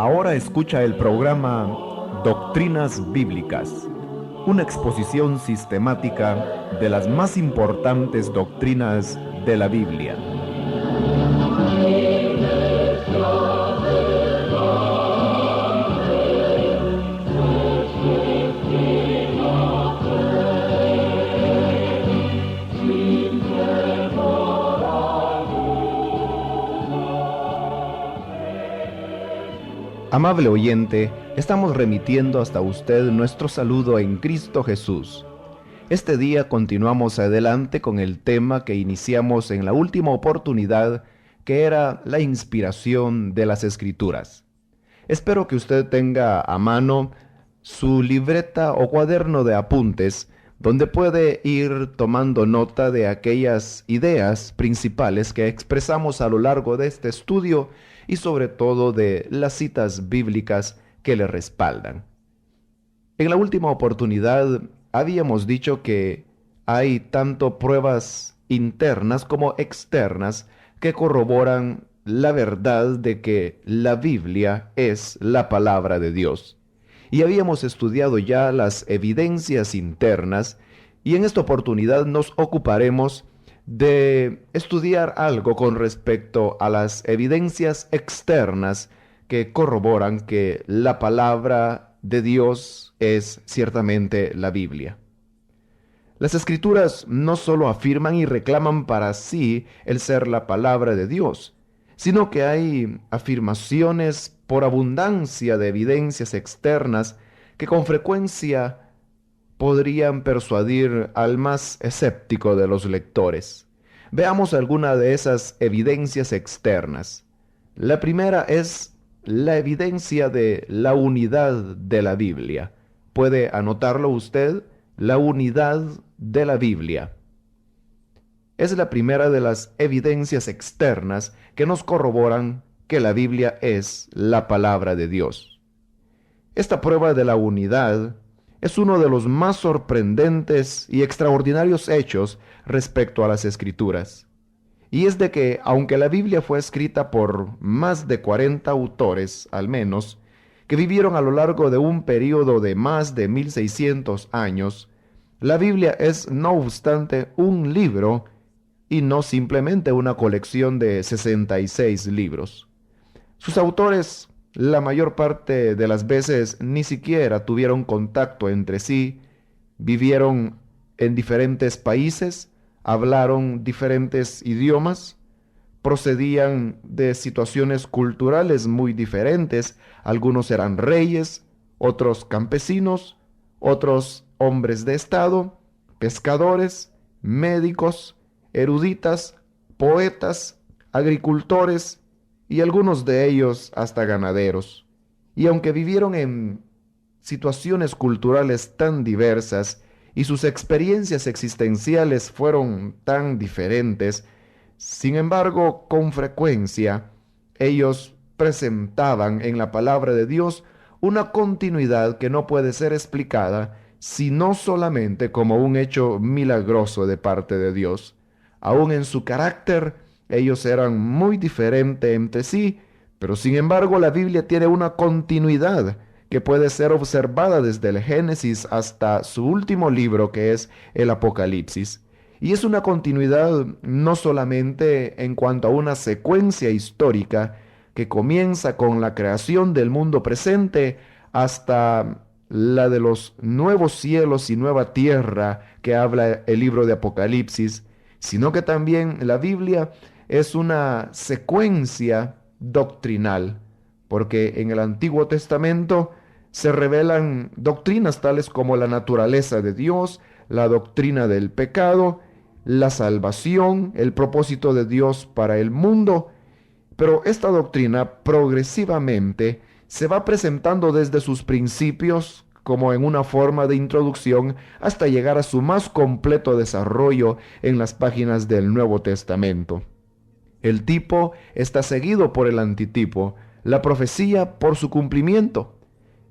Ahora escucha el programa Doctrinas Bíblicas, una exposición sistemática de las más importantes doctrinas de la Biblia. Amable oyente, estamos remitiendo hasta usted nuestro saludo en Cristo Jesús. Este día continuamos adelante con el tema que iniciamos en la última oportunidad, que era la inspiración de las Escrituras. Espero que usted tenga a mano su libreta o cuaderno de apuntes, donde puede ir tomando nota de aquellas ideas principales que expresamos a lo largo de este estudio y sobre todo de las citas bíblicas que le respaldan. En la última oportunidad habíamos dicho que hay tanto pruebas internas como externas que corroboran la verdad de que la Biblia es la palabra de Dios. Y habíamos estudiado ya las evidencias internas y en esta oportunidad nos ocuparemos de estudiar algo con respecto a las evidencias externas que corroboran que la palabra de Dios es ciertamente la Biblia. Las Escrituras no solo afirman y reclaman para sí el ser la palabra de Dios, sino que hay afirmaciones por abundancia de evidencias externas que con frecuencia podrían persuadir al más escéptico de los lectores. Veamos alguna de esas evidencias externas. La primera es la evidencia de la unidad de la Biblia. ¿Puede anotarlo usted? La unidad de la Biblia. Es la primera de las evidencias externas que nos corroboran que la Biblia es la palabra de Dios. Esta prueba de la unidad es uno de los más sorprendentes y extraordinarios hechos respecto a las Escrituras. Y es de que, aunque la Biblia fue escrita por más de 40 autores, al menos, que vivieron a lo largo de un período de más de 1600 años, la Biblia es, no obstante, un libro y no simplemente una colección de 66 libros. Sus autores, la mayor parte de las veces, ni siquiera tuvieron contacto entre sí, vivieron en diferentes países, hablaron diferentes idiomas, procedían de situaciones culturales muy diferentes. Algunos eran reyes, otros campesinos, otros hombres de estado, pescadores, médicos, eruditas, poetas, agricultores y algunos de ellos hasta ganaderos. Y aunque vivieron en situaciones culturales tan diversas y sus experiencias existenciales fueron tan diferentes, sin embargo, con frecuencia, ellos presentaban en la palabra de Dios una continuidad que no puede ser explicada sino solamente como un hecho milagroso de parte de Dios. Aún en su carácter, ellos eran muy diferentes entre sí, pero sin embargo la Biblia tiene una continuidad que puede ser observada desde el Génesis hasta su último libro, que es el Apocalipsis. Y es una continuidad no solamente en cuanto a una secuencia histórica que comienza con la creación del mundo presente hasta la de los nuevos cielos y nueva tierra que habla el libro de Apocalipsis, sino que también la Biblia es una secuencia doctrinal, porque en el Antiguo Testamento se revelan doctrinas tales como la naturaleza de Dios, la doctrina del pecado, la salvación, el propósito de Dios para el mundo, pero esta doctrina progresivamente se va presentando desde sus principios como en una forma de introducción hasta llegar a su más completo desarrollo en las páginas del Nuevo Testamento. El tipo está seguido por el antitipo, la profecía por su cumplimiento.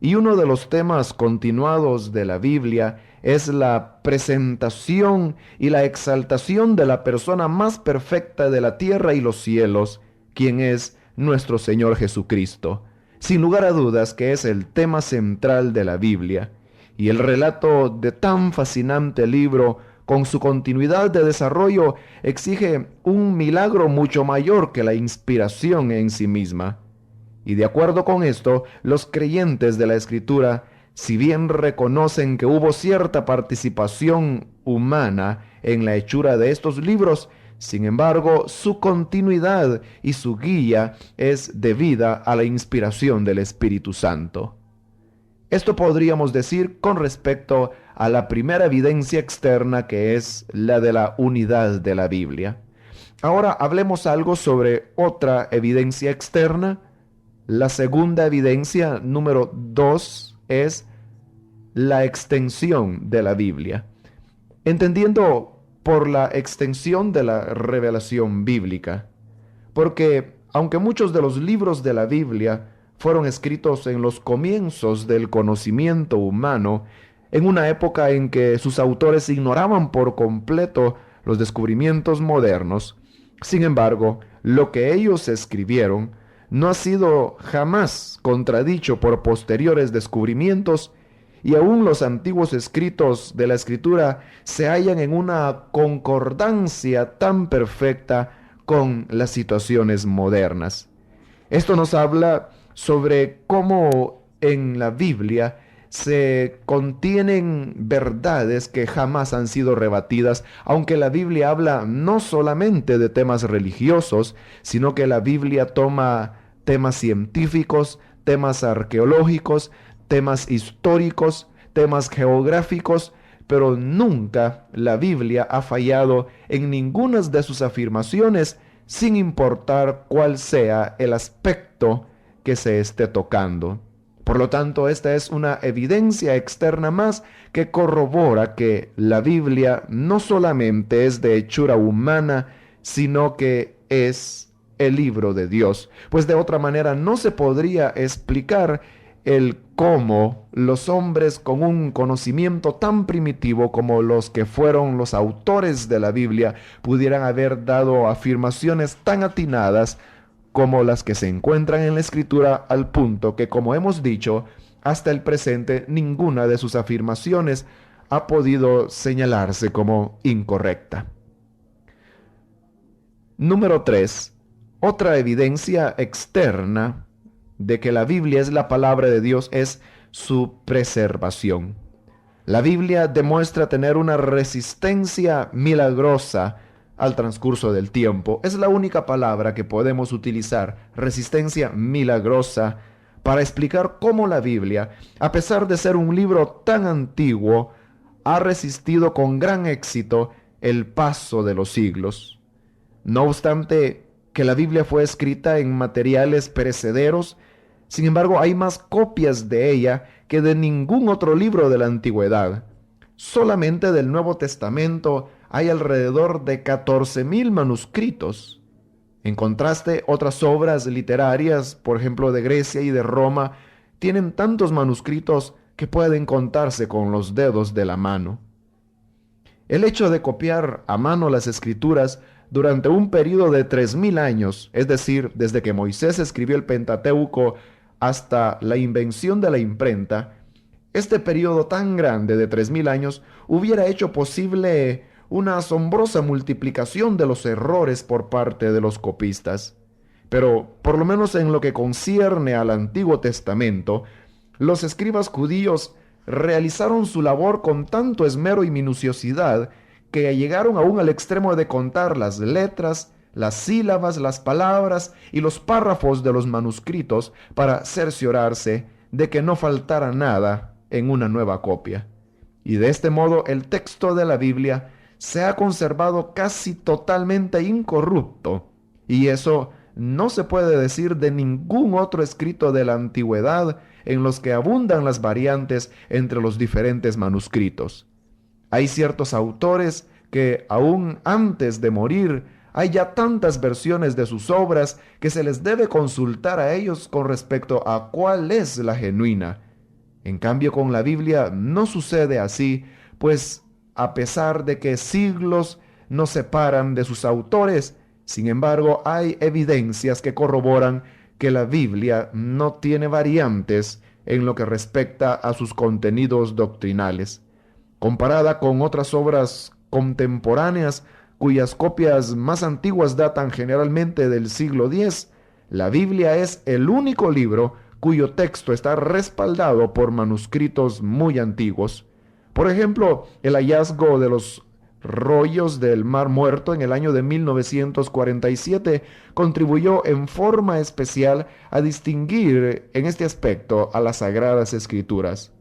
Y uno de los temas continuados de la Biblia es la presentación y la exaltación de la persona más perfecta de la tierra y los cielos, quien es nuestro Señor Jesucristo. sin lugar a dudas que es el tema central de la Biblia, y el relato de tan fascinante libro, con su continuidad de desarrollo, exige un milagro mucho mayor que la inspiración en sí misma. Y de acuerdo con esto, los creyentes de la Escritura, si bien reconocen que hubo cierta participación humana en la hechura de estos libros, sin embargo, su continuidad y su guía es debida a la inspiración del Espíritu Santo. Esto podríamos decir con respecto a la primera evidencia externa, que es la de la unidad de la Biblia. Ahora hablemos algo sobre otra evidencia externa. La segunda evidencia, número 2, es la extensión de la Biblia. Entendiendo por la extensión de la revelación bíblica, porque aunque muchos de los libros de la Biblia fueron escritos en los comienzos del conocimiento humano, en una época en que sus autores ignoraban por completo los descubrimientos modernos, sin embargo, lo que ellos escribieron no ha sido jamás contradicho por posteriores descubrimientos, y aún los antiguos escritos de la Escritura se hallan en una concordancia tan perfecta con las situaciones modernas. Esto nos habla sobre cómo en la Biblia se contienen verdades que jamás han sido rebatidas, aunque la Biblia habla no solamente de temas religiosos, sino que la Biblia toma temas científicos, temas arqueológicos, temas históricos, temas geográficos, pero nunca la Biblia ha fallado en ninguna de sus afirmaciones, sin importar cuál sea el aspecto que se esté tocando. Por lo tanto, esta es una evidencia externa más que corrobora que la Biblia no solamente es de hechura humana, sino que es el libro de Dios. Pues de otra manera no se podría explicar el cómo los hombres con un conocimiento tan primitivo como los que fueron los autores de la Biblia pudieran haber dado afirmaciones tan atinadas como las que se encuentran en la Escritura, al punto que, como hemos dicho, hasta el presente ninguna de sus afirmaciones ha podido señalarse como incorrecta. Número 3. Otra evidencia externa de que la Biblia es la palabra de Dios es su preservación. La Biblia demuestra tener una resistencia milagrosa al transcurso del tiempo. Es la única palabra que podemos utilizar, resistencia milagrosa, para explicar cómo la Biblia, a pesar de ser un libro tan antiguo, ha resistido con gran éxito el paso de los siglos. No obstante que la Biblia fue escrita en materiales perecederos, sin embargo hay más copias de ella que de ningún otro libro de la antigüedad. Solamente del Nuevo Testamento hay alrededor de 14,000 manuscritos. En contraste, otras obras literarias, por ejemplo de Grecia y de Roma, tienen tantos manuscritos que pueden contarse con los dedos de la mano. El hecho de copiar a mano las Escrituras durante un periodo de 3,000 años, es decir, desde que Moisés escribió el Pentateuco hasta la invención de la imprenta, este periodo tan grande de 3,000 años hubiera hecho posible una asombrosa multiplicación de los errores por parte de los copistas. Pero, por lo menos en lo que concierne al Antiguo Testamento, los escribas judíos realizaron su labor con tanto esmero y minuciosidad que llegaron aún al extremo de contar las letras, las sílabas, las palabras y los párrafos de los manuscritos para cerciorarse de que no faltara nada en una nueva copia. Y de este modo el texto de la Biblia se ha conservado casi totalmente incorrupto, y eso no se puede decir de ningún otro escrito de la antigüedad en los que abundan las variantes entre los diferentes manuscritos. Hay ciertos autores que aún antes de morir hay ya tantas versiones de sus obras que se les debe consultar a ellos con respecto a cuál es la genuina. En cambio, con la Biblia no sucede así, pues a pesar de que siglos nos separan de sus autores, sin embargo, hay evidencias que corroboran que la Biblia no tiene variantes en lo que respecta a sus contenidos doctrinales. Comparada con otras obras contemporáneas cuyas copias más antiguas datan generalmente del siglo X, la Biblia es el único libro cuyo texto está respaldado por manuscritos muy antiguos. Por ejemplo, el hallazgo de los rollos del Mar Muerto en el año de 1947 contribuyó en forma especial a distinguir en este aspecto a las Sagradas Escrituras.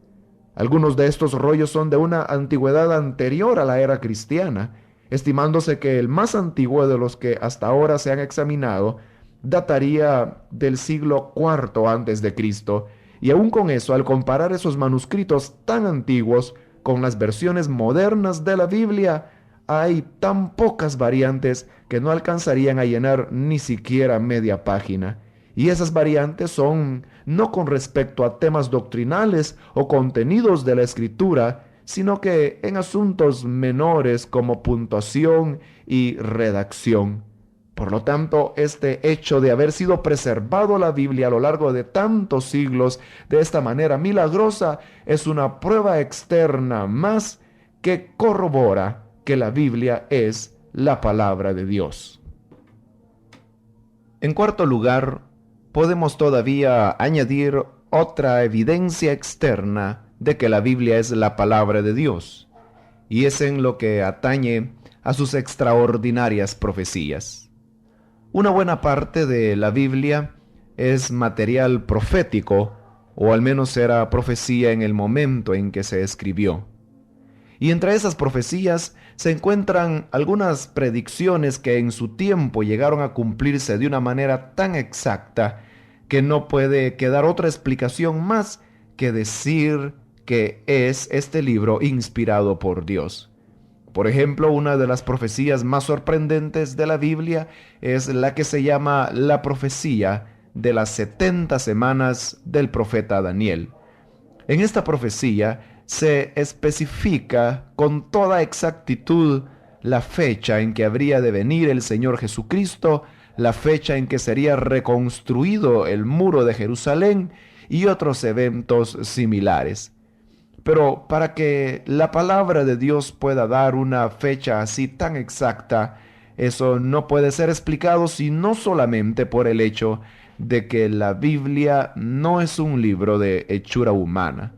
Algunos de estos rollos son de una antigüedad anterior a la era cristiana, estimándose que el más antiguo de los que hasta ahora se han examinado dataría del siglo IV antes de Cristo, y aún con eso, al comparar esos manuscritos tan antiguos con las versiones modernas de la Biblia, hay tan pocas variantes que no alcanzarían a llenar ni siquiera media página. Y esas variantes son no con respecto a temas doctrinales o contenidos de la Escritura, sino que en asuntos menores como puntuación y redacción. Por lo tanto, este hecho de haber sido preservado la Biblia a lo largo de tantos siglos de esta manera milagrosa es una prueba externa más que corrobora que la Biblia es la palabra de Dios. En cuarto lugar, podemos todavía añadir otra evidencia externa de que la Biblia es la palabra de Dios, y es en lo que atañe a sus extraordinarias profecías. Una buena parte de la Biblia es material profético, o al menos era profecía en el momento en que se escribió. Y entre esas profecías se encuentran algunas predicciones que en su tiempo llegaron a cumplirse de una manera tan exacta que no puede quedar otra explicación más que decir que es este libro inspirado por Dios. Por ejemplo, una de las profecías más sorprendentes de la Biblia es la que se llama la profecía de las 70 semanas del profeta Daniel. En esta profecía se especifica con toda exactitud la fecha en que habría de venir el Señor Jesucristo, la fecha en que sería reconstruido el muro de Jerusalén y otros eventos similares. Pero para que la palabra de Dios pueda dar una fecha así tan exacta, eso no puede ser explicado sino solamente por el hecho de que la Biblia no es un libro de hechura humana.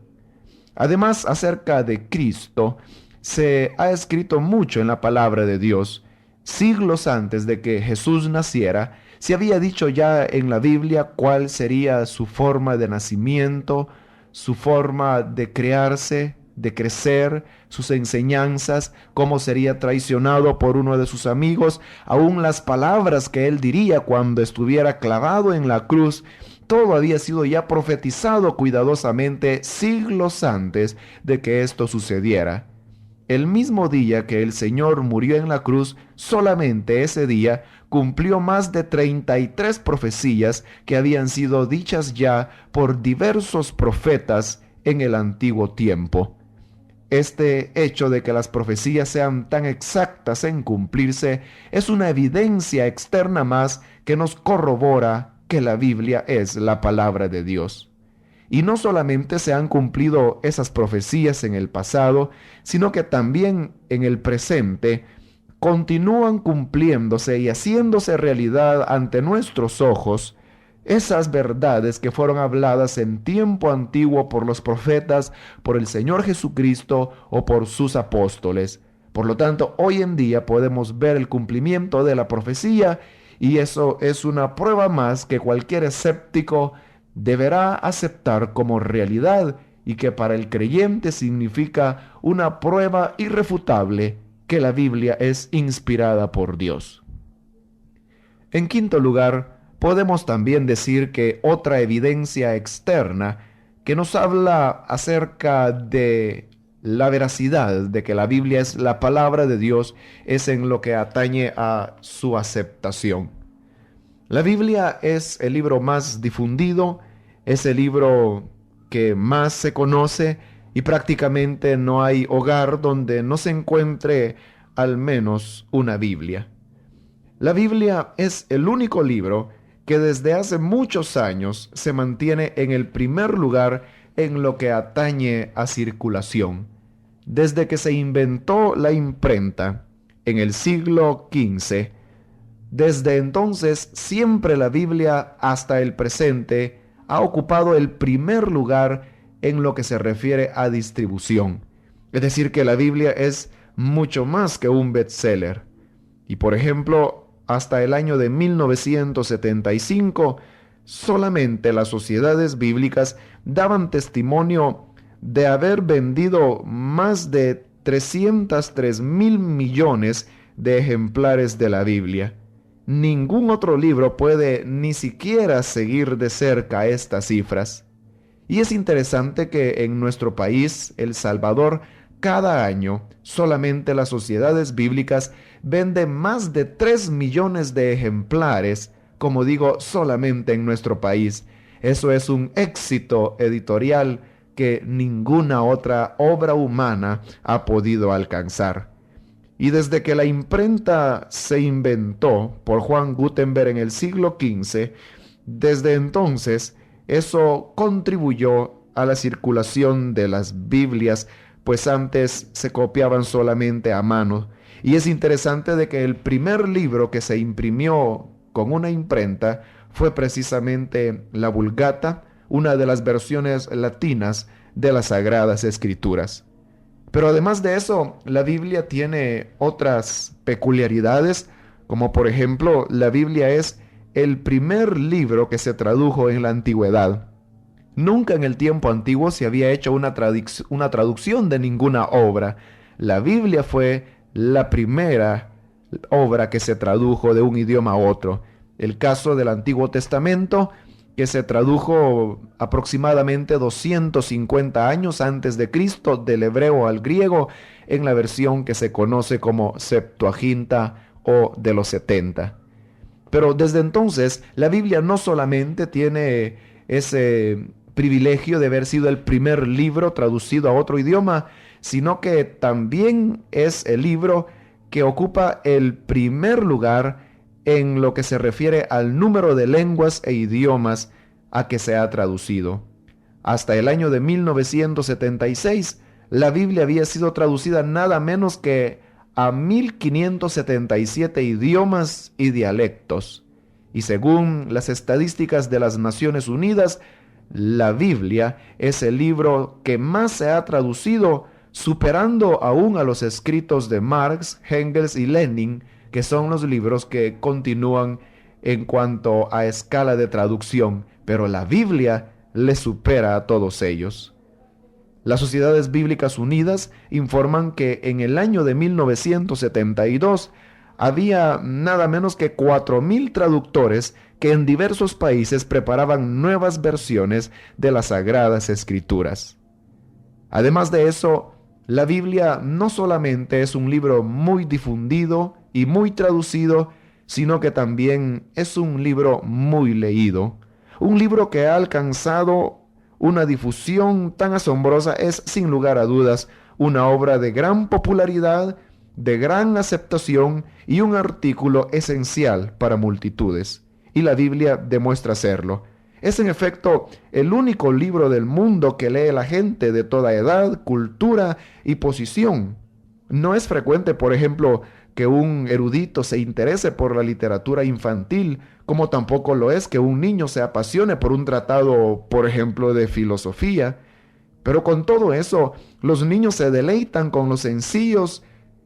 Además, acerca de Cristo, se ha escrito mucho en la palabra de Dios. Siglos antes de que Jesús naciera, se había dicho ya en la Biblia cuál sería su forma de nacimiento, su forma de crearse, de crecer, sus enseñanzas, cómo sería traicionado por uno de sus amigos, aún las palabras que él diría cuando estuviera clavado en la cruz. Todo había sido ya profetizado cuidadosamente siglos antes de que esto sucediera. El mismo día que el Señor murió en la cruz, solamente ese día cumplió más de 33 profecías que habían sido dichas ya por diversos profetas en el antiguo tiempo. Este hecho de que las profecías sean tan exactas en cumplirse es una evidencia externa más que nos corrobora que la Biblia es la palabra de Dios. Y no solamente se han cumplido esas profecías en el pasado, sino que también en el presente continúan cumpliéndose y haciéndose realidad ante nuestros ojos esas verdades que fueron habladas en tiempo antiguo por los profetas, por el Señor Jesucristo o por sus apóstoles. Por lo tanto, hoy en día podemos ver el cumplimiento de la profecía y eso es una prueba más que cualquier escéptico deberá aceptar como realidad y que para el creyente significa una prueba irrefutable que la Biblia es inspirada por Dios. En quinto lugar, podemos también decir que otra evidencia externa que nos habla acerca de la veracidad de que la Biblia es la palabra de Dios es en lo que atañe a su aceptación. La Biblia es el libro más difundido, es el libro que más se conoce y prácticamente no hay hogar donde no se encuentre al menos una Biblia. La Biblia es el único libro que desde hace muchos años se mantiene en el primer lugar en lo que atañe a circulación. Desde que se inventó la imprenta en el siglo XV, desde entonces siempre la Biblia hasta el presente ha ocupado el primer lugar en lo que se refiere a distribución. Es decir, que la Biblia es mucho más que un bestseller. Y por ejemplo, hasta el año de 1975, solamente las sociedades bíblicas daban testimonio de haber vendido más de 303.000 millones de ejemplares de la Biblia. Ningún otro libro puede ni siquiera seguir de cerca estas cifras. Y es interesante que en nuestro país, El Salvador, cada año solamente las sociedades bíblicas venden más de 3 millones de ejemplares, como digo, solamente en nuestro país. Eso es un éxito editorial que ninguna otra obra humana ha podido alcanzar. Y desde que la imprenta se inventó por Juan Gutenberg en el siglo XV, desde entonces eso contribuyó a la circulación de las Biblias, pues antes se copiaban solamente a mano. Y es interesante de que el primer libro que se imprimió con una imprenta fue precisamente la Vulgata, una de las versiones latinas de las Sagradas Escrituras. Pero además de eso, la Biblia tiene otras peculiaridades, como por ejemplo, la Biblia es el primer libro que se tradujo en la antigüedad. Nunca en el tiempo antiguo se había hecho una traducción de ninguna obra. La Biblia fue la primera obra que se tradujo de un idioma a otro. El caso del Antiguo Testamento, que se tradujo aproximadamente 250 años antes de Cristo del hebreo al griego en la versión que se conoce como Septuaginta o de los 70. Pero desde entonces la Biblia no solamente tiene ese privilegio de haber sido el primer libro traducido a otro idioma, sino que también es el libro que ocupa el primer lugar en lo que se refiere al número de lenguas e idiomas a que se ha traducido. Hasta el año de 1976, la Biblia había sido traducida nada menos que a 1577 idiomas y dialectos. Y según las estadísticas de las Naciones Unidas, la Biblia es el libro que más se ha traducido, superando aún a los escritos de Marx, Engels y Lenin, que son los libros que continúan en cuanto a escala de traducción, pero la Biblia le supera a todos ellos. Las Sociedades Bíblicas Unidas informan que en el año de 1972 había nada menos que 4.000 traductores que en diversos países preparaban nuevas versiones de las Sagradas Escrituras. Además de eso, la Biblia no solamente es un libro muy difundido y muy traducido, sino que también es un libro muy leído. Un libro que ha alcanzado una difusión tan asombrosa, es sin lugar a dudas una obra de gran popularidad, de gran aceptación y un artículo esencial para multitudes. Y la Biblia demuestra serlo. Es en efecto el único libro del mundo que lee la gente de toda edad, cultura y posición. No es frecuente, por ejemplo, que un erudito se interese por la literatura infantil, como tampoco lo es que un niño se apasione por un tratado, por ejemplo, de filosofía. Pero con todo eso, los niños se deleitan con los sencillos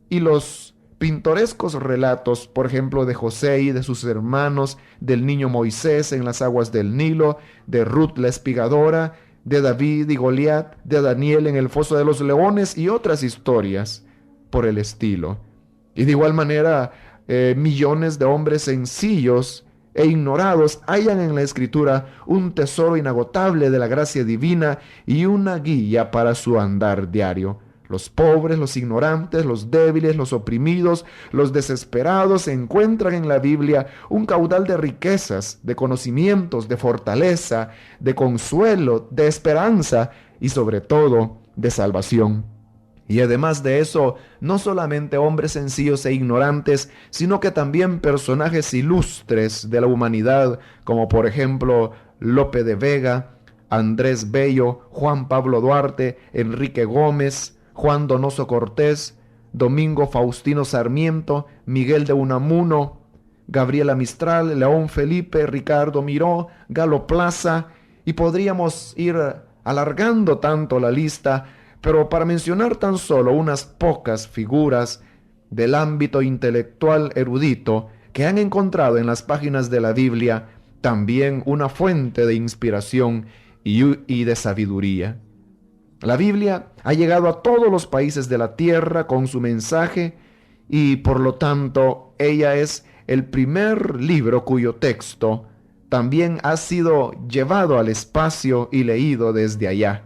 y los pintorescos relatos, por ejemplo, de José y de sus hermanos, del niño Moisés en las aguas del Nilo, de Ruth la espigadora, de David y Goliat, de Daniel en el foso de los leones y otras historias por el estilo. Y de igual manera, millones de hombres sencillos e ignorados hallan en la Escritura un tesoro inagotable de la gracia divina y una guía para su andar diario. Los pobres, los ignorantes, los débiles, los oprimidos, los desesperados encuentran en la Biblia un caudal de riquezas, de conocimientos, de fortaleza, de consuelo, de esperanza y sobre todo de salvación. Y además de eso, no solamente hombres sencillos e ignorantes, sino que también personajes ilustres de la humanidad, como por ejemplo Lope de Vega, Andrés Bello, Juan Pablo Duarte, Enrique Gómez, Juan Donoso Cortés, Domingo Faustino Sarmiento, Miguel de Unamuno, Gabriela Mistral, León Felipe, Ricardo Miró, Galo Plaza, y podríamos ir alargando tanto la lista, pero para mencionar tan solo unas pocas figuras del ámbito intelectual erudito que han encontrado en las páginas de la Biblia también una fuente de inspiración y de sabiduría. La Biblia ha llegado a todos los países de la tierra con su mensaje y por lo tanto ella es el primer libro cuyo texto también ha sido llevado al espacio y leído desde allá,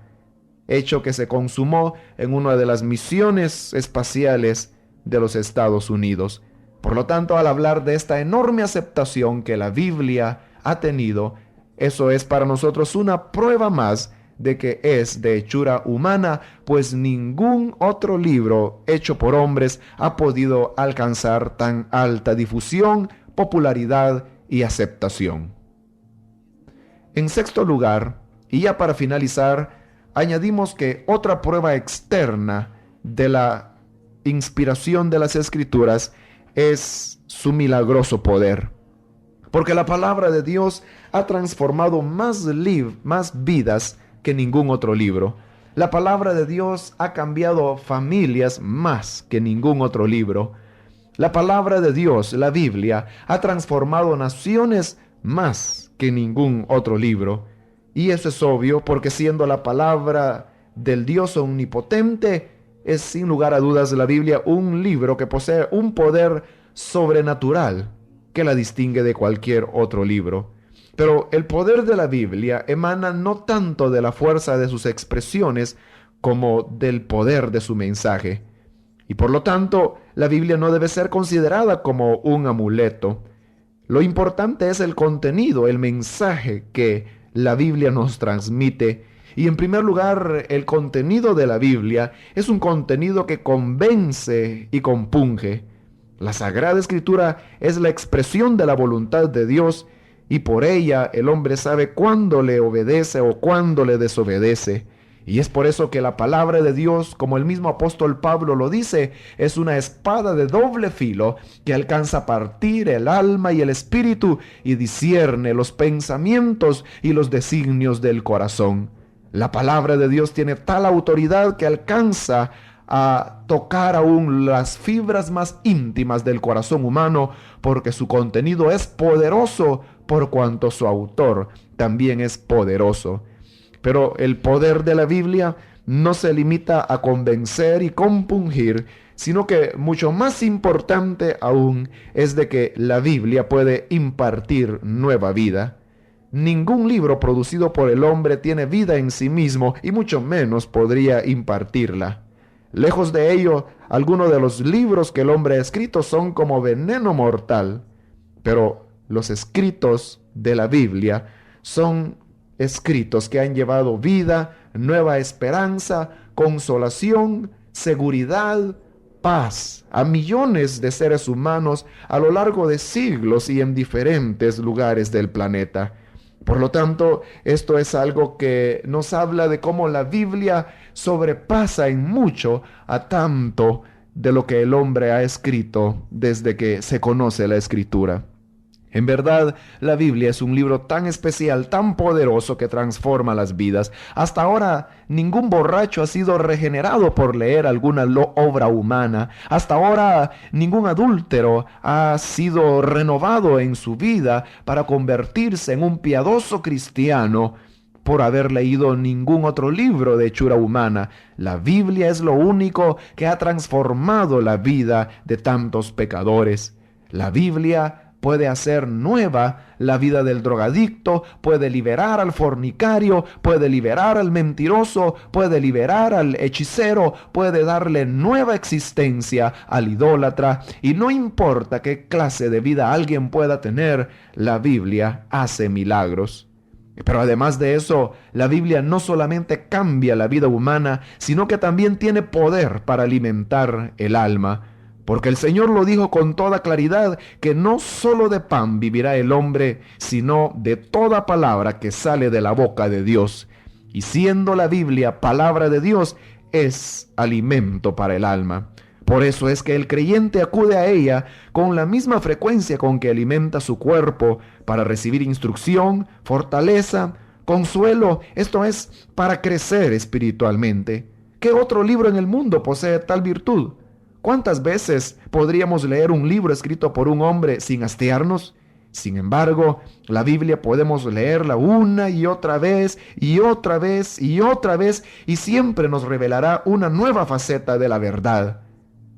hecho que se consumó en una de las misiones espaciales de los Estados Unidos. Por lo tanto, al hablar de esta enorme aceptación que la Biblia ha tenido, eso es para nosotros una prueba más de que es de hechura humana, pues ningún otro libro hecho por hombres ha podido alcanzar tan alta difusión, popularidad y aceptación. En sexto lugar, y ya para finalizar, añadimos que otra prueba externa de la inspiración de las Escrituras es su milagroso poder. Porque la palabra de Dios ha transformado más vidas que ningún otro libro. La palabra de Dios ha cambiado familias más que ningún otro libro. La palabra de Dios, la Biblia, ha transformado naciones más que ningún otro libro. Y eso es obvio porque siendo la palabra del Dios omnipotente, es sin lugar a dudas la Biblia un libro que posee un poder sobrenatural que la distingue de cualquier otro libro. Pero el poder de la Biblia emana no tanto de la fuerza de sus expresiones como del poder de su mensaje. Y por lo tanto, la Biblia no debe ser considerada como un amuleto. Lo importante es el contenido, el mensaje que la Biblia nos transmite. Y en primer lugar, el contenido de la Biblia es un contenido que convence y compunge. La Sagrada Escritura es la expresión de la voluntad de Dios y por ella el hombre sabe cuándo le obedece o cuándo le desobedece. Y es por eso que la palabra de Dios, como el mismo apóstol Pablo lo dice, es una espada de doble filo que alcanza a partir el alma y el espíritu y discierne los pensamientos y los designios del corazón. La palabra de Dios tiene tal autoridad que alcanza a tocar aún las fibras más íntimas del corazón humano, porque su contenido es poderoso por cuanto su autor también es poderoso. Pero el poder de la Biblia no se limita a convencer y compungir, sino que mucho más importante aún es de que la Biblia puede impartir nueva vida. Ningún libro producido por el hombre tiene vida en sí mismo y mucho menos podría impartirla. Lejos de ello, algunos de los libros que el hombre ha escrito son como veneno mortal, pero los escritos de la Biblia son escritos que han llevado vida, nueva esperanza, consolación, seguridad, paz a millones de seres humanos a lo largo de siglos y en diferentes lugares del planeta. Por lo tanto, esto es algo que nos habla de cómo la Biblia sobrepasa en mucho a tanto de lo que el hombre ha escrito desde que se conoce la Escritura. En verdad, la Biblia es un libro tan especial, tan poderoso que transforma las vidas. Hasta ahora, ningún borracho ha sido regenerado por leer alguna obra humana. Hasta ahora, ningún adúltero ha sido renovado en su vida para convertirse en un piadoso cristiano por haber leído ningún otro libro de hechura humana. La Biblia es lo único que ha transformado la vida de tantos pecadores. La Biblia puede hacer nueva la vida del drogadicto, puede liberar al fornicario, puede liberar al mentiroso, puede liberar al hechicero, puede darle nueva existencia al idólatra. Y no importa qué clase de vida alguien pueda tener, la Biblia hace milagros. Pero además de eso, la Biblia no solamente cambia la vida humana, sino que también tiene poder para alimentar el alma. Porque el Señor lo dijo con toda claridad, que no solo de pan vivirá el hombre, sino de toda palabra que sale de la boca de Dios. Y siendo la Biblia palabra de Dios, es alimento para el alma. Por eso es que el creyente acude a ella con la misma frecuencia con que alimenta su cuerpo para recibir instrucción, fortaleza, consuelo, esto es, para crecer espiritualmente. ¿Qué otro libro en el mundo posee tal virtud? ¿Cuántas veces podríamos leer un libro escrito por un hombre sin hastiarnos? Sin embargo, la Biblia podemos leerla una y otra vez, y otra vez, y otra vez, y siempre nos revelará una nueva faceta de la verdad.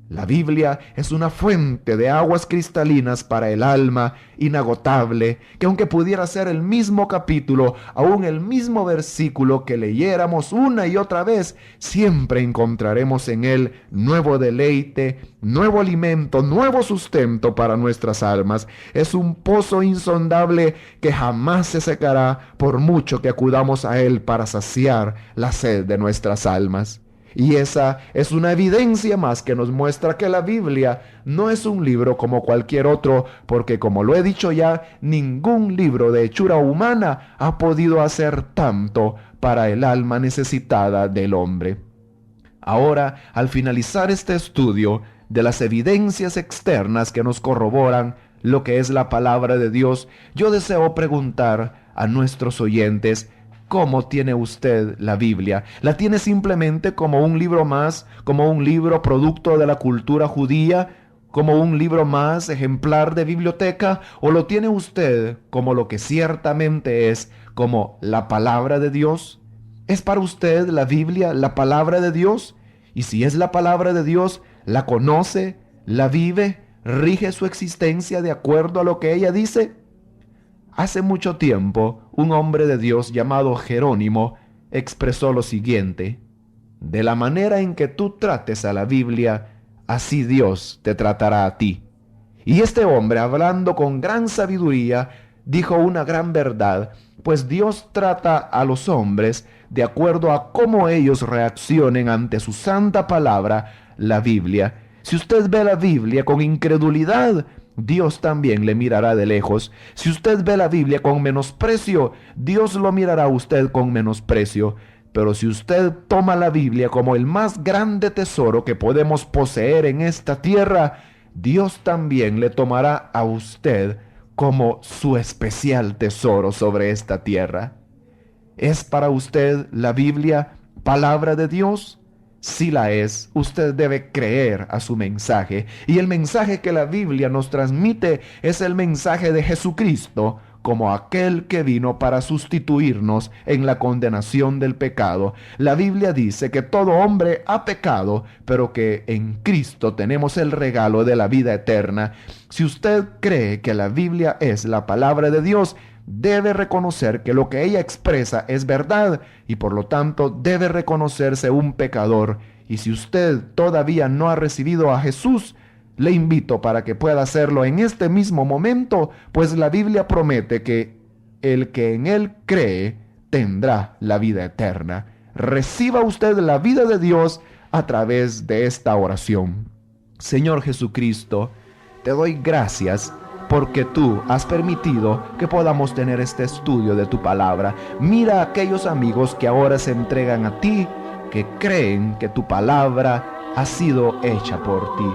La Biblia es una fuente de aguas cristalinas para el alma, inagotable, que aunque pudiera ser el mismo capítulo, aún el mismo versículo que leyéramos una y otra vez, siempre encontraremos en él nuevo deleite, nuevo alimento, nuevo sustento para nuestras almas. Es un pozo insondable que jamás se secará por mucho que acudamos a él para saciar la sed de nuestras almas. Y esa es una evidencia más que nos muestra que la Biblia no es un libro como cualquier otro, porque como lo he dicho ya, ningún libro de hechura humana ha podido hacer tanto para el alma necesitada del hombre. Ahora, al finalizar este estudio de las evidencias externas que nos corroboran lo que es la palabra de Dios, yo deseo preguntar a nuestros oyentes: ¿cómo tiene usted la Biblia? ¿La tiene simplemente como un libro más, como un libro producto de la cultura judía, como un libro más ejemplar de biblioteca? ¿O lo tiene usted como lo que ciertamente es, como la palabra de Dios? ¿Es para usted la Biblia la palabra de Dios? Y si es la palabra de Dios, ¿la conoce, la vive, rige su existencia de acuerdo a lo que ella dice? Hace mucho tiempo, un hombre de Dios llamado Jerónimo expresó lo siguiente: de la manera en que tú trates a la Biblia, así Dios te tratará a ti. Y este hombre, hablando con gran sabiduría, dijo una gran verdad, pues Dios trata a los hombres de acuerdo a cómo ellos reaccionen ante su santa palabra, la Biblia. Si usted ve la Biblia con incredulidad, Dios también le mirará de lejos. Si usted ve la Biblia con menosprecio, Dios lo mirará a usted con menosprecio. Pero si usted toma la Biblia como el más grande tesoro que podemos poseer en esta tierra, Dios también le tomará a usted como su especial tesoro sobre esta tierra. ¿Es para usted la Biblia palabra de Dios? Si la es, usted debe creer a su mensaje. Y el mensaje que la Biblia nos transmite es el mensaje de Jesucristo, como aquel que vino para sustituirnos en la condenación del pecado. La Biblia dice que todo hombre ha pecado, pero que en Cristo tenemos el regalo de la vida eterna. Si usted cree que la Biblia es la palabra de Dios, debe reconocer que lo que ella expresa es verdad y por lo tanto debe reconocerse un pecador. Y si usted todavía no ha recibido a Jesús, le invito para que pueda hacerlo en este mismo momento, pues la Biblia promete que el que en él cree tendrá la vida eterna. Reciba usted la vida de Dios a través de esta oración. Señor Jesucristo, te doy gracias porque tú has permitido que podamos tener este estudio de tu palabra. Mira a aquellos amigos que ahora se entregan a ti, que creen que tu palabra ha sido hecha por ti.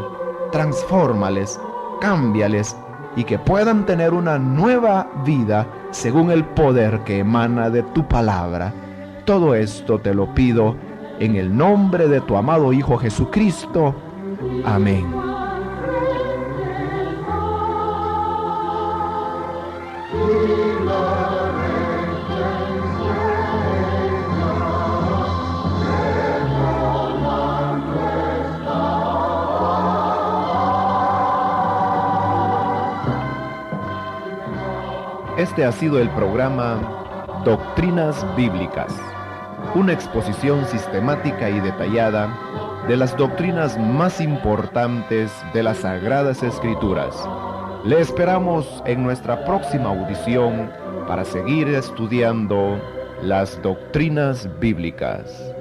Transfórmales, cámbiales y que puedan tener una nueva vida según el poder que emana de tu palabra. Todo esto te lo pido en el nombre de tu amado Hijo Jesucristo. Amén. Este ha sido el programa Doctrinas Bíblicas, una exposición sistemática y detallada de las doctrinas más importantes de las Sagradas Escrituras. Le esperamos en nuestra próxima audición para seguir estudiando las doctrinas bíblicas.